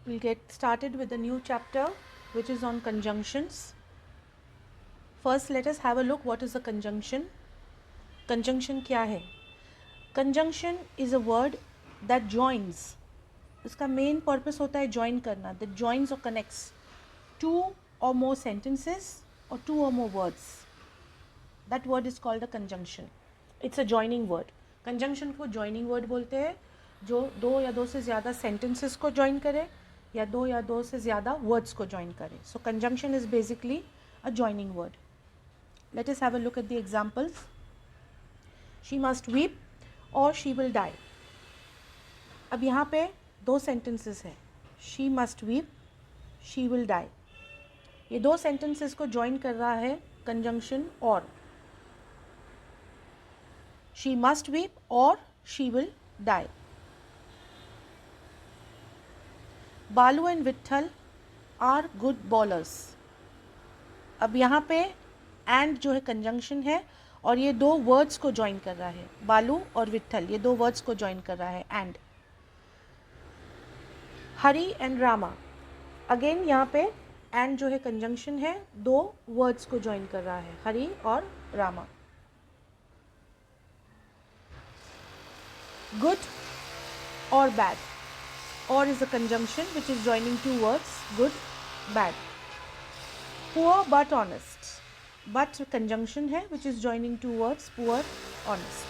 we'll get started with the new chapter which is on conjunctions. First, let us have a look what is a conjunction. Conjunction क्या है? Conjunction is a word that joins. इसका main purpose होता है join करना, that joins or connects two or more sentences or two or more words. That word is called a conjunction. It's a joining word. Conjunction को joining word बोलते हैं, जो दो या दो से ज़्यादा sentences को join करे या दो से ज़्यादा words को join करे. So conjunction is basically a joining word. Let us have a look at the examples. She must weep or she will die. अब यहाँ पे दो sentences हैं. She must weep, she will die. ये दो sentences को join कर रहा है conjunction और. She must weep or she will die. Balu and Vitthal are good bowlers. अब यहाँ पे and जो है conjunction है और ये दो words को join कर रहा है. बालू और विट्ठल ये दो words को join कर रहा है and. Hari and Rama. Again यहाँ पे and जो है conjunction है, दो words को join कर रहा है, हरी और Rama. Good or bad. Or is a conjunction which is joining two words, good, bad. Poor but honest. But conjunction है which is joining two words, poor, honest.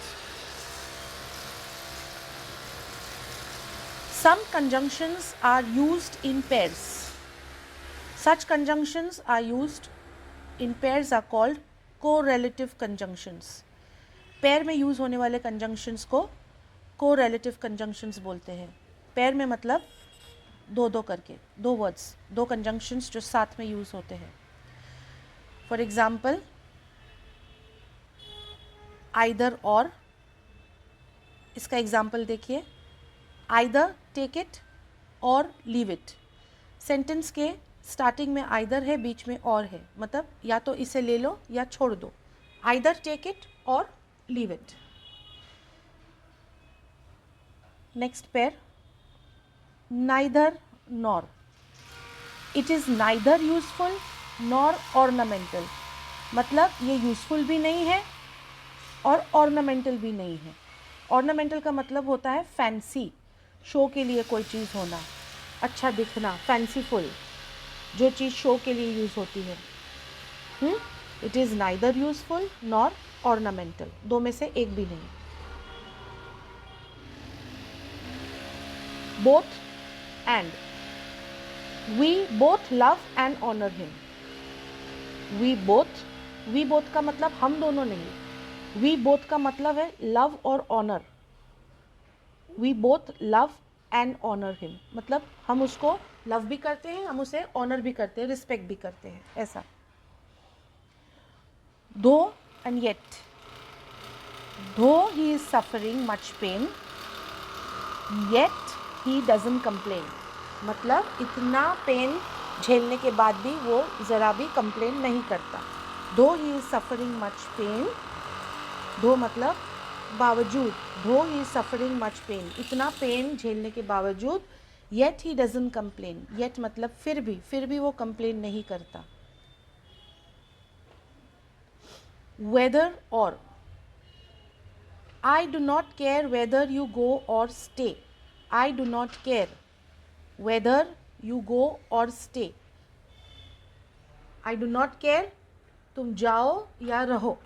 Some conjunctions are used in pairs. Such conjunctions are used in pairs are called correlative conjunctions. Pair में use होने वाले conjunctions को correlative conjunctions बोलते हैं. Pair में मतलब दो दो करके, दो words, दो conjunctions जो साथ में use होते हैं. For example, either or. इसका example देखिए. Either take it or leave it. Sentence के starting में either है, बीच में or है. मतलब या तो इसे ले लो या छोड़ दो. Either take it or leave it. Next pair. Neither nor. It is neither useful nor ornamental. मतलब ये useful भी नहीं है और ornamental भी नहीं है. Ornamental का मतलब होता है fancy, शो के लिए कोई चीज़ होना, अच्छा दिखना, fanciful, जो चीज़ शो के लिए यूज़ होती है. It is neither useful nor ornamental. दो में से एक भी नहीं. Both and. We both love and honor him. We both का मतलब हम दोनों नहीं. We both का मतलब है love और honor. We both love and honor him. मतलब हम उसको love भी करते हैं, हम उसे honor भी करते हैं, respect भी करते हैं, ऐसा. Though and yet. Though he is suffering much pain, yet he doesn't complain. मतलब इतना पेन झेलने के बाद भी वो ज़रा भी कंप्लेन नहीं करता. Though he is suffering much pain, though मतलब बावजूद, though he is suffering much pain, इतना पेन झेलने के बावजूद, yet he doesn't complain. Yet मतलब फिर भी वो कंप्लेन नहीं करता. Whether or. I do not care whether you go or stay. I do not care whether you go or stay. I do not care तुम जाओ या रहो.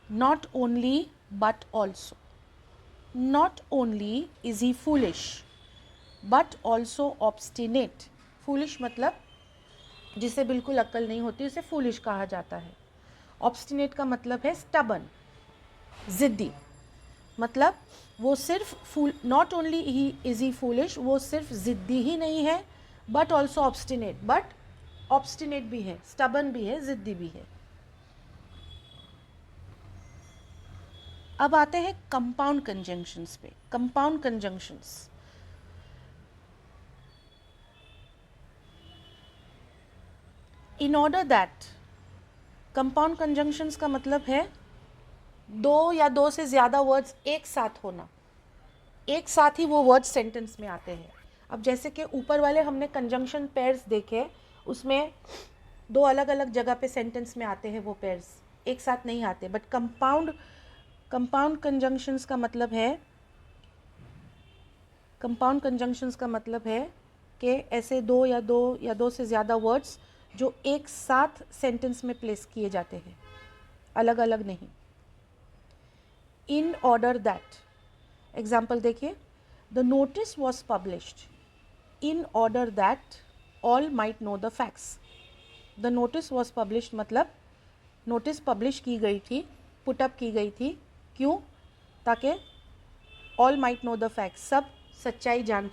Not only but also. Not only is he foolish but also obstinate. Foolish मतलब जिसे बिल्कुल अक्ल नहीं होती उसे foolish कहा जाता है. Obstinate का मतलब है stubborn, ज़िद्दी. मतलब वो सिर्फ not only is he foolish, वो सिर्फ ज़िद्दी ही नहीं है, but also obstinate. But obstinate भी है, stubborn भी है, ज़िद्दी भी है. अब आते हैं compound conjunctions पे. Compound conjunctions. In order that. Compound conjunctions का मतलब है दो या दो से ज़्यादा वर्ड्स एक साथ होना. एक साथ ही वो वर्ड्स सेंटेंस में आते हैं. अब जैसे कि ऊपर वाले हमने कंजंक्शन पेयर्स देखे, उसमें दो अलग अलग जगह पे सेंटेंस में आते हैं वो पेयर्स, एक साथ नहीं आते। बट कंपाउंड कंजंक्शंस का मतलब है कि ऐसे दो या दो से ज़्यादा वर्ड्स जो एक साथ सेंटेंस में प्लेस किए जाते हैं, अलग अलग नहीं। इन ऑर्डर दैट, एग्जाम्पल देखिए, the notice was published in order that all might know the facts. The notice was published मतलब नोटिस पब्लिश की गई थी, पुटअप की गई थी, क्यों? ताकि ऑल माइट नो द फैक्ट्स, सब सच्चाई जान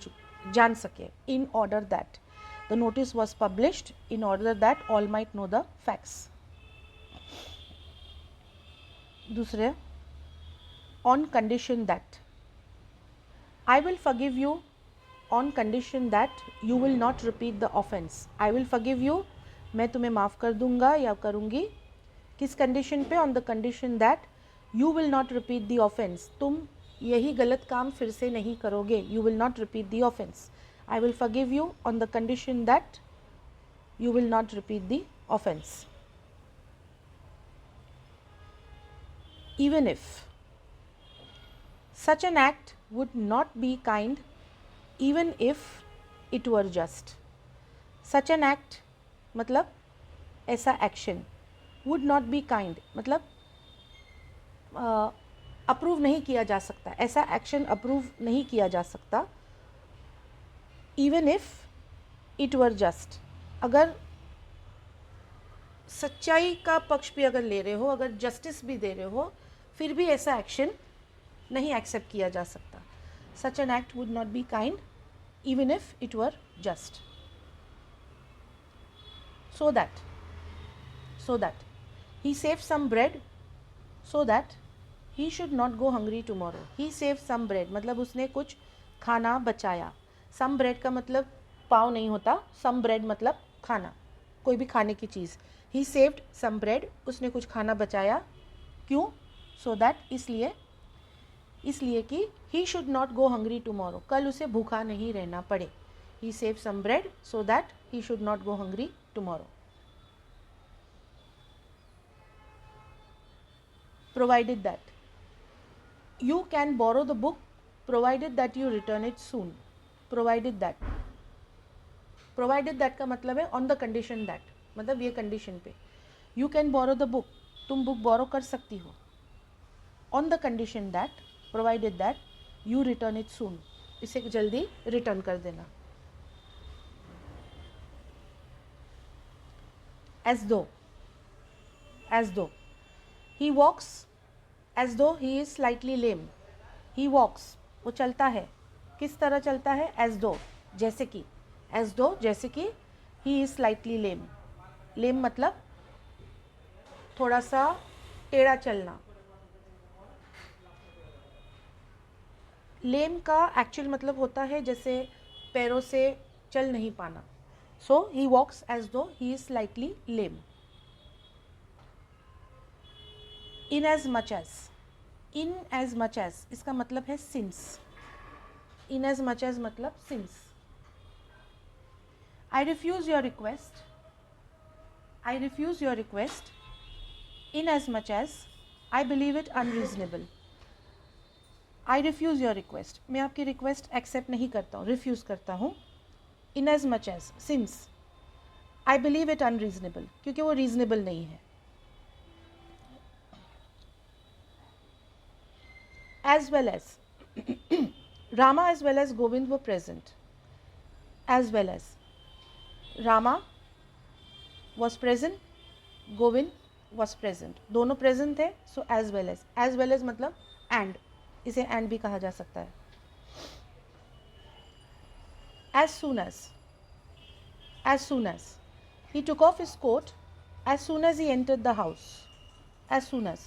सके। In order that, the notice was published in order that all might know the facts. दूसरे, on condition that, I will forgive you on condition that you will not repeat the offence. I will forgive you, मैं तुम्हें माफ़ कर दूंगा या करूंगी, किस condition पे? On the condition that you will not repeat the offence, तुम यही गलत काम फिर से नहीं करोगे। You will not repeat the offence. I will forgive you on the condition that you will not repeat the offence. Even if, such an act would not be kind even if it were just. Such an act मतलब ऐसा action, would not be kind मतलब approve नहीं किया जा सकता, ऐसा action approve नहीं किया जा सकता। Even if it were just, अगर सच्चाई का पक्ष भी अगर ले रहे हो, अगर जस्टिस भी दे रहे हो, फिर भी ऐसा एक्शन नहीं एक्सेप्ट किया जा सकता। Such an act would not be kind even if it were just. So that he save some bread so that he should not go hungry tomorrow. He save some bread मतलब उसने कुछ खाना बचाया। सम bread का मतलब पाव नहीं होता, सम bread मतलब खाना, कोई भी खाने की चीज़। ही सेव्ड सम ब्रेड, उसने कुछ खाना बचाया, क्यों? सो दैट, इसलिए कि he should not go hungry tomorrow, कल उसे भूखा नहीं रहना पड़े। He save some bread so that he should not go hungry tomorrow. Provided that, you can borrow the book provided that you return it soon. Provided that का मतलब है on the condition that, मतलब ये condition पे। You can borrow the book, तुम book borrow कर सकती हो, on the condition that, provided that you return it soon, इसे जल्दी रिटर्न कर देना। As though, he walks as though he is slightly लेम। ही वॉक्स, वो चलता है, किस तरह चलता है? एज दो, जैसे कि, एज दो जैसे कि, ही इज स्लाइटली लेम। लेम मतलब थोड़ा सा टेढ़ा चलना। लेम का एक्चुअल मतलब होता है जैसे पैरों से चल नहीं पाना। सो ही walks as though he is slightly lame. In as much as, इसका मतलब है since. In as much as मतलब since. I refuse your request in as much as I believe it unreasonable. I refuse your request, मैं आपकी request accept नहीं करता हूँ, refuse करता हूँ। In as much as, since, I believe it unreasonable, क्योंकि वो रीजनेबल नहीं है। As well as, Rama as well as Govind वो present. As well as, Rama was present, Govind was present, दोनों प्रेजेंट थे। सो एज वेल एज मतलब एंड, इसे एंड भी कहा जा सकता है। As soon as he took off his coat as soon as he entered the house. As soon as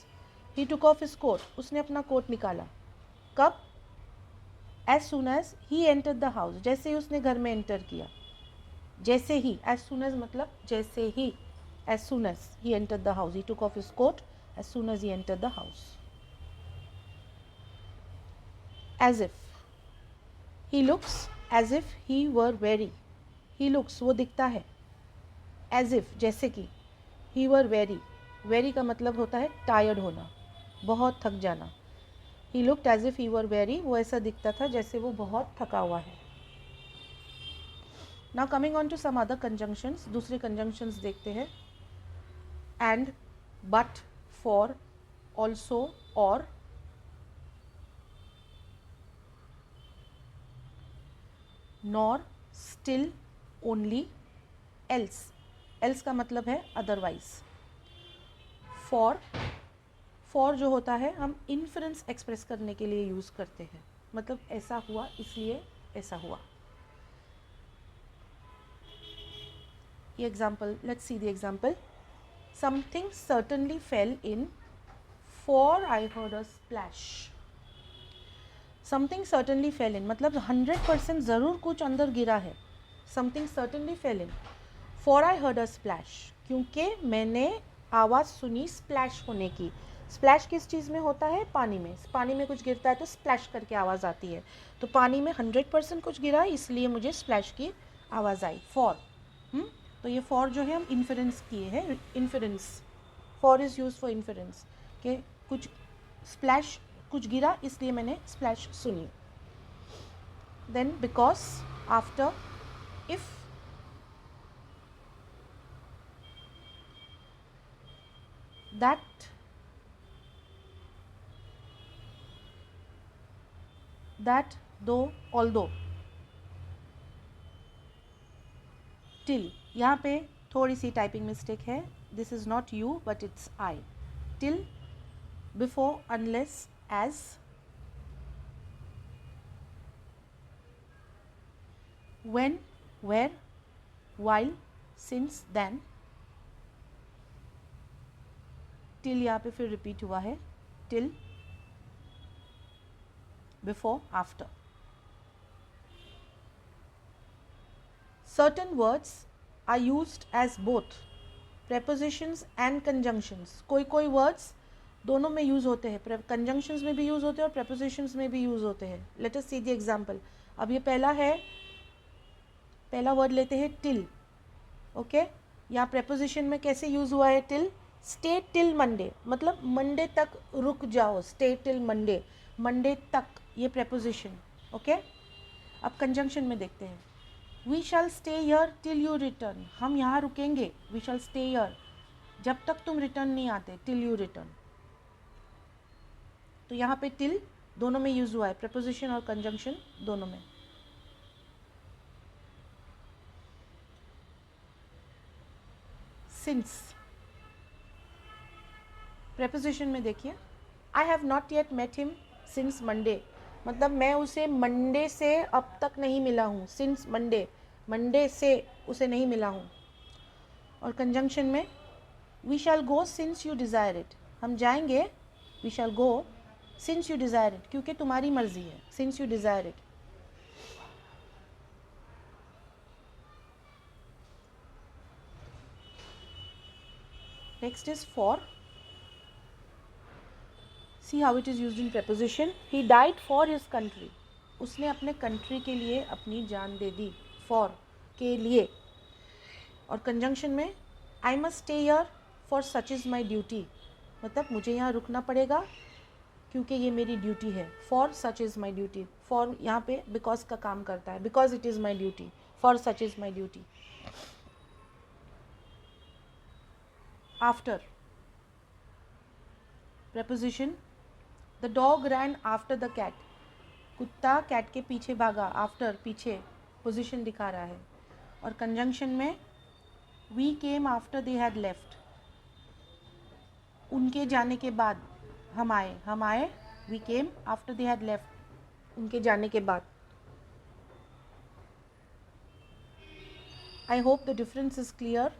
he took off his coat, उसने अपना कोट निकाला, कब? As soon as he entered the house, जैसे ही उसने घर में enter किया। जैसे ही, एज सून एज मतलब जैसे ही। As soon as he entered the house, he took off his coat as soon as he entered the house. As if, he looks as if he were very, he looks वो दिखता है, as if जैसे कि, ही were very, very का मतलब होता है tired होना, बहुत थक जाना। He looked as if he were very, वो ऐसा दिखता था जैसे वो बहुत थका हुआ है। Now coming on to some other conjunctions, दूसरे कंजंक्शंस देखते हैं। एंड, बट, फॉर, ऑल्सो, और, nor, still, only, else, else का मतलब है अदरवाइज। फॉर, फॉर जो होता है हम इन्फरेंस एक्सप्रेस करने के लिए यूज़ करते हैं, मतलब ऐसा हुआ इसलिए ऐसा हुआ। ये example, let's see the example. Something certainly fell in, for I heard a splash. Something certainly fell in मतलब 100% ज़रूर कुछ अंदर गिरा है। Something certainly fell in, for I heard a splash, क्योंकि मैंने आवाज़ सुनी स्प्लैश होने की। स्प्लैश किस चीज़ में होता है? पानी में। पानी में कुछ गिरता है तो स्प्लैश करके आवाज़ आती है, तो पानी में 100% कुछ गिरा इसलिए मुझे स्प्लैश की आवाज़ आई। फॉर, तो ये फॉर जो है हम इन्फरेंस किए हैं, inference, for is use for inference, कि कुछ स्प्लैश, कुछ गिरा इसलिए मैंने स्प्लैश सुनी। Then because, after, if, that, that, though, although, till, यहाँ पे थोड़ी सी टाइपिंग मिस्टेक है, this is not you but it's I. till, before, unless, as, when, where, while, since, then, till यहाँ पे फिर रिपीट हुआ है, till, before, after. Certain words are used as both prepositions and conjunctions. कोई कोई words दोनों में use होते हैं, conjunctions में भी यूज़ होते हैं और prepositions में भी यूज़ होते हैं। Let us see the example. अब ये पहला है, पहला वर्ड लेते हैं till, ओके। यहाँ preposition में कैसे यूज़ हुआ है till? Stay till Monday, मतलब मंडे तक रुक जाओ, stay till Monday, मंडे तक, ये preposition, ओके। अब कंजंक्शन में देखते हैं। We shall stay here till you return, हम यहाँ रुकेंगे, वी शैल स्टे यर, जब तक तुम रिटर्न नहीं आते, टिल यू रिटर्न। तो यहाँ पे टिल दोनों में यूज हुआ है, प्रपोजिशन और कंजंक्शन दोनों में। सिंस, प्रपोजिशन में देखिए, I have not yet met him since Monday, मतलब मैं उसे मंडे से अब तक नहीं मिला हूँ, सिंस मंडे, मंडे से उसे नहीं मिला हूँ। और कंजंक्शन में, we shall go since you desire it, हम जाएंगे, we shall go since you desire it, क्योंकि तुम्हारी मर्जी है, since you desire it. Next is for, see how it is used in preposition. He died for his country, उसने अपने country के लिए अपनी जान दे दी, फॉर, के लिए। और कंजंक्शन में, I must stay here for such is my duty, मतलब मुझे यहाँ रुकना पड़ेगा क्योंकि ये मेरी ड्यूटी है, for such is my duty. For यहाँ पे बिकॉज का काम करता है, because it is my duty, for such is my duty. After, preposition, the dog ran after the cat, कुत्ता कैट के पीछे भागा, आफ्टर पीछे, पोजिशन दिखा रहा है। और कंजंक्शन में, we came after they had left, उनके जाने के बाद हम आए, हम आए, we came after they had left, उनके जाने के बाद। I hope the difference is clear,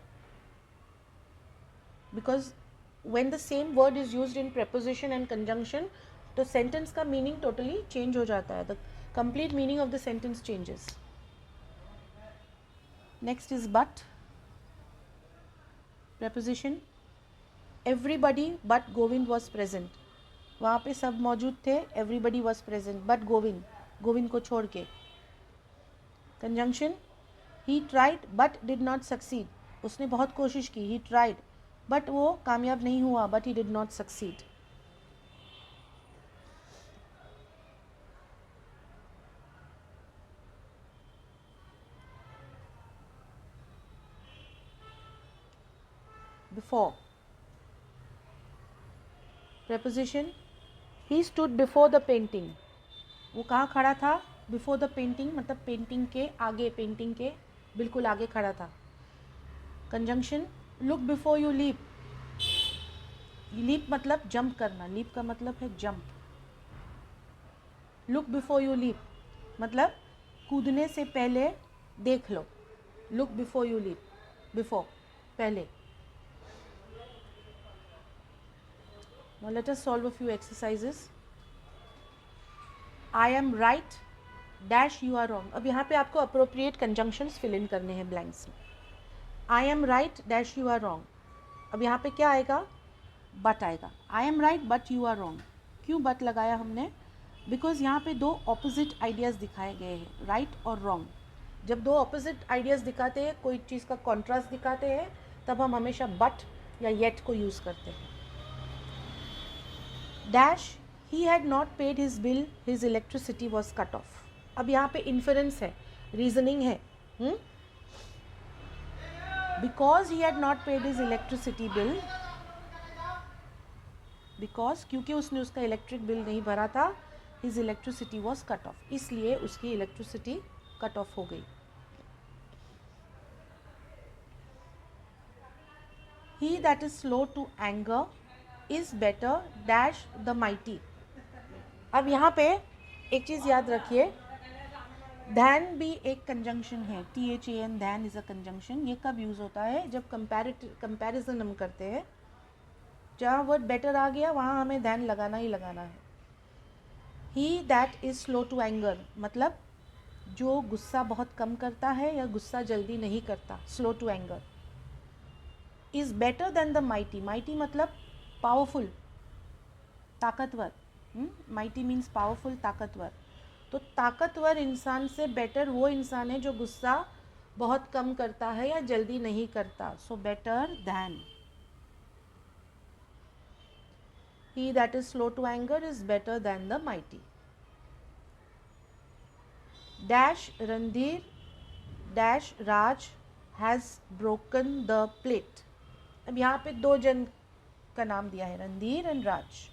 because when the same word is used in preposition and conjunction, तो sentence का meaning totally change हो जाता है, the complete meaning of the sentence changes. Next is but, preposition, everybody but Govind was present, वहाँ पे सब मौजूद थे, everybody was present but Govind, Govind को छोड़ के। Conjunction, he tried but did not succeed, उसने बहुत कोशिश की, ही ट्राइड बट वो कामयाब नहीं हुआ, but he did not succeed. Before, preposition, he stood before the painting, वो कहाँ खड़ा था, बिफोर द पेंटिंग मतलब पेंटिंग के आगे, पेंटिंग के बिल्कुल आगे खड़ा था. Conjunction, look before you leap, leap मतलब जंप करना, लीप का मतलब है jump. Look before you leap मतलब कूदने से पहले देख लो. Look before you leap, before, पहले. Now let us solve a few exercises. I am right dash you are wrong. अब यहाँ पे आपको appropriate conjunctions fill in करने हैं blanks में. I am right dash you are wrong. अब यहाँ पे क्या आएगा, but आएगा. I am right but you are wrong. क्यों but लगाया हमने, बिकॉज यहाँ पे दो ऑपोजिट आइडियाज़ दिखाए गए हैं, राइट और रॉन्ग. जब दो ऑपोजिट आइडियाज़ दिखाते हैं, कोई चीज़ का कॉन्ट्रास्ट दिखाते हैं, तब हम हमेशा बट या येट को यूज़ करते हैं. Dash, he had not paid his bill, his electricity was cut off. अब यहाँ पे इन्फरेंस है, रीजनिंग है. Because he had not paid his electricity bill, because क्योंकि उसने उसका इलेक्ट्रिक बिल नहीं भरा था, his electricity was cut off, इसलिए उसकी इलेक्ट्रिसिटी कट ऑफ हो गई. He that is slow to anger is better dash the mighty. अब यहाँ पे एक चीज़ याद रखिए, दैन भी एक कंजंक्शन है, THAN, than is a conjunction. ये कब यूज़ होता है, जब कंपैरिजन हम करते हैं, जहाँ वर्ड बेटर आ गया वहाँ हमें दैन लगाना ही लगाना है. He that is slow to anger मतलब जो गुस्सा बहुत कम करता है या गुस्सा जल्दी नहीं करता, slow to anger. Is better than the mighty, mighty मतलब पावरफुल, ताकतवर. माइटी मीन्स पावरफुल, ताकतवर. तो ताकतवर इंसान से बेटर वो इंसान है जो गुस्सा बहुत कम करता है या जल्दी नहीं करता. So better than. He that is slow to anger is better than the mighty. Dash Randhir dash Raj has broken the plate. अब यहाँ पे दो जन का नाम दिया है, रणधीर एंड राज.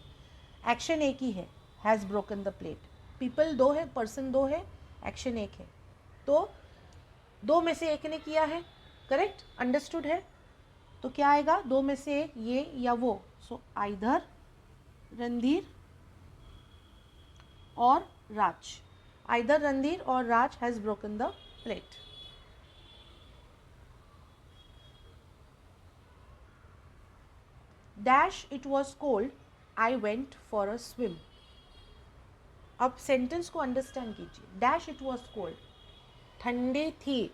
एक्शन एक ही है, has broken the plate. People दो है, पर्सन दो है, एक्शन एक है. तो दो में से एक ने किया है, करेक्ट, अंडरस्टूड है. तो क्या आएगा, दो में से एक, ये या वो. सो आइदर रणधीर और राज, आइदर रणधीर और Raj has broken the plate. Dash it was cold I went for a swim. अब सेंटेंस को अंडरस्टैंड कीजिए. डैश इट वॉज कोल्ड, ठंडी थी.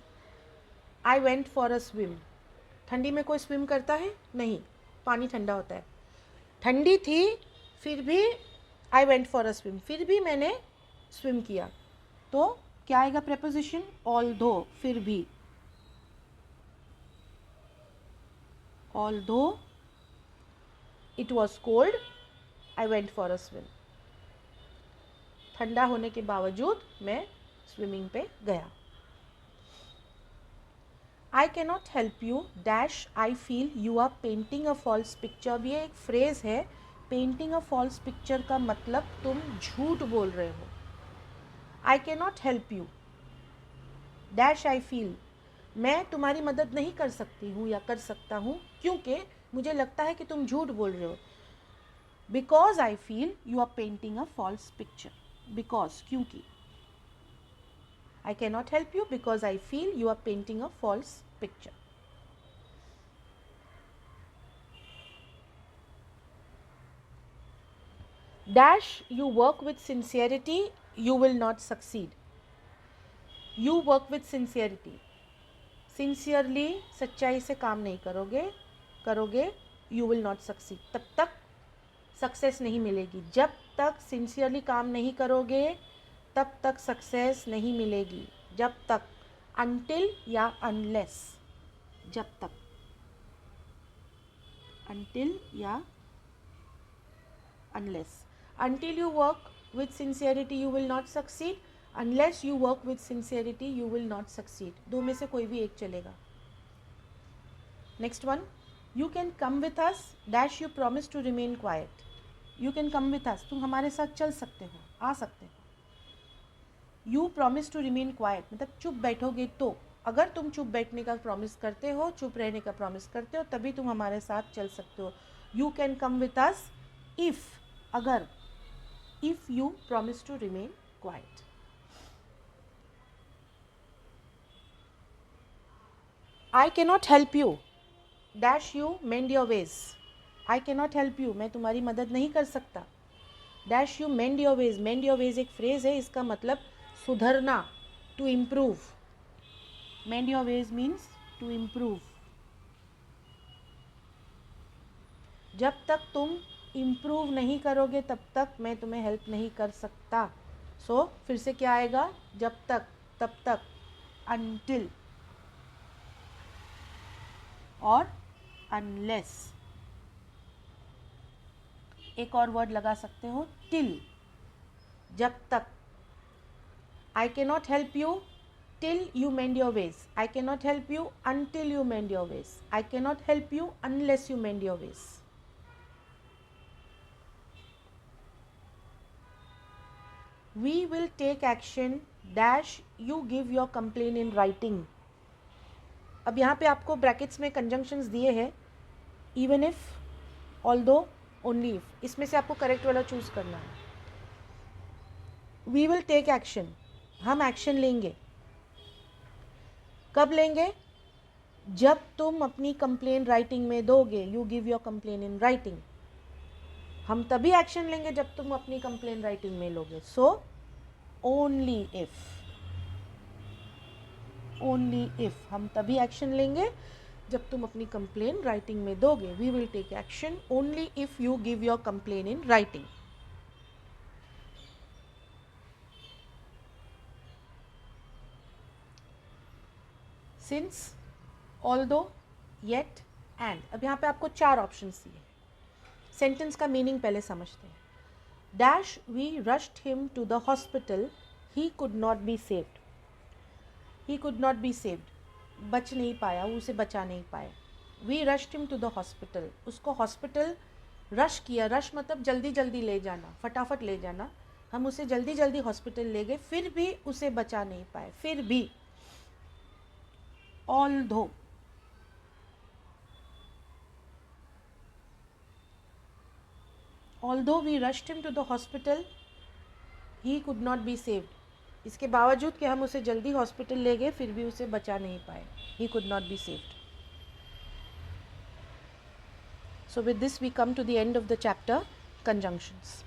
I went for a swim, ठंडी में कोई स्विम करता है नहीं, पानी ठंडा होता है. ठंडी थी फिर भी आई वेंट फॉर अ स्विम, फिर भी मैंने स्विम किया. तो क्या आएगा प्रेपोजिशन, ऑल्दो, फिर भी. Although it was cold I went for a swim, ठंडा होने के बावजूद मैं स्विमिंग पे गया. I cannot help you dash I feel you are painting a false picture. अब ये एक फ्रेज है, पेंटिंग अ फॉल्स पिक्चर का मतलब तुम झूठ बोल रहे हो. I cannot help you dash I feel, मैं तुम्हारी मदद नहीं कर सकती हूँ या कर सकता हूँ क्योंकि मुझे लगता है कि तुम झूठ बोल रहे हो. Because I feel you are painting a false picture, because क्योंकि. I cannot help you because I feel you are painting a false picture. Dash you work with sincerity, you will not succeed. You work with sincerity. Sincerely सच्चाई से काम नहीं करोगे you will not succeed. तब तक success नहीं मिलेगी. जब तक सिंसियरली काम नहीं करोगे तब तक सक्सेस नहीं मिलेगी. जब तक until या unless, जब तक, until या unless. Until you work with sincerity you will not succeed, unless you work with sincerity you will not succeed. दो में से कोई भी एक चलेगा. Next one, you can come with us dash you promise to remain quiet. You can come with us, तुम हमारे साथ चल सकते हो, आ सकते हो. You promise to remain quiet मतलब चुप बैठोगे तो, अगर तुम चुप बैठने का प्रॉमिस करते हो, चुप रहने का प्रॉमिस करते हो, तभी तुम हमारे साथ चल सकते हो. You can come with us if, अगर, if you promise to remain quiet. I cannot help you dash you mend your ways. I cannot help you, मैं तुम्हारी मदद नहीं कर सकता. dash you mend your ways. mend your ways एक phrase है, इसका मतलब सुधरना, to improve. mend your ways means to improve. जब तक तुम improve नहीं करोगे तब तक मैं तुम्हें हेल्प नहीं कर सकता. सो फिर से क्या आएगा, जब तक, तब तक, until और unless. एक और वर्ड लगा सकते हो, till, जब तक. I cannot help you till you mend your ways. I cannot help you until you mend your ways. I cannot help you unless you mend your ways. We will take action dash you give your complaint in writing. अब यहाँ पे आपको brackets में conjunctions दिए हैं, even if, although, only if. इसमें से आपको करेक्ट वाला चूज करना है. We will take action, हम एक्शन लेंगे. कब लेंगे, जब तुम अपनी कंप्लेन राइटिंग में दोगे. You give your complain in writing. हम तभी एक्शन लेंगे जब तुम अपनी कंप्लेन राइटिंग में लोगे. So only if, only if, हम तभी एक्शन लेंगे जब तुम अपनी कंप्लेन राइटिंग में दोगे. We will take action only if you give your complain in writing. Since, although, yet, and. अब यहाँ पे आपको 4 ऑप्शंस दिए. सेंटेंस का मीनिंग पहले समझते हैं. Dash we rushed him to the hospital, he could not be saved. He could not be saved, बच नहीं पाया, उसे बचा नहीं पाया. We rushed him to the hospital, उसको हॉस्पिटल रश किया. रश मतलब जल्दी जल्दी ले जाना, फटाफट ले जाना. हम उसे जल्दी जल्दी हॉस्पिटल ले गए, फिर भी उसे बचा नहीं पाए. फिर भी, although, although we rushed him to the hospital, he could not be saved. इसके बावजूद कि हम उसे जल्दी हॉस्पिटल ले गए, फिर भी उसे बचा नहीं पाए. He could not be saved. So with this we come to the end of the chapter, conjunctions.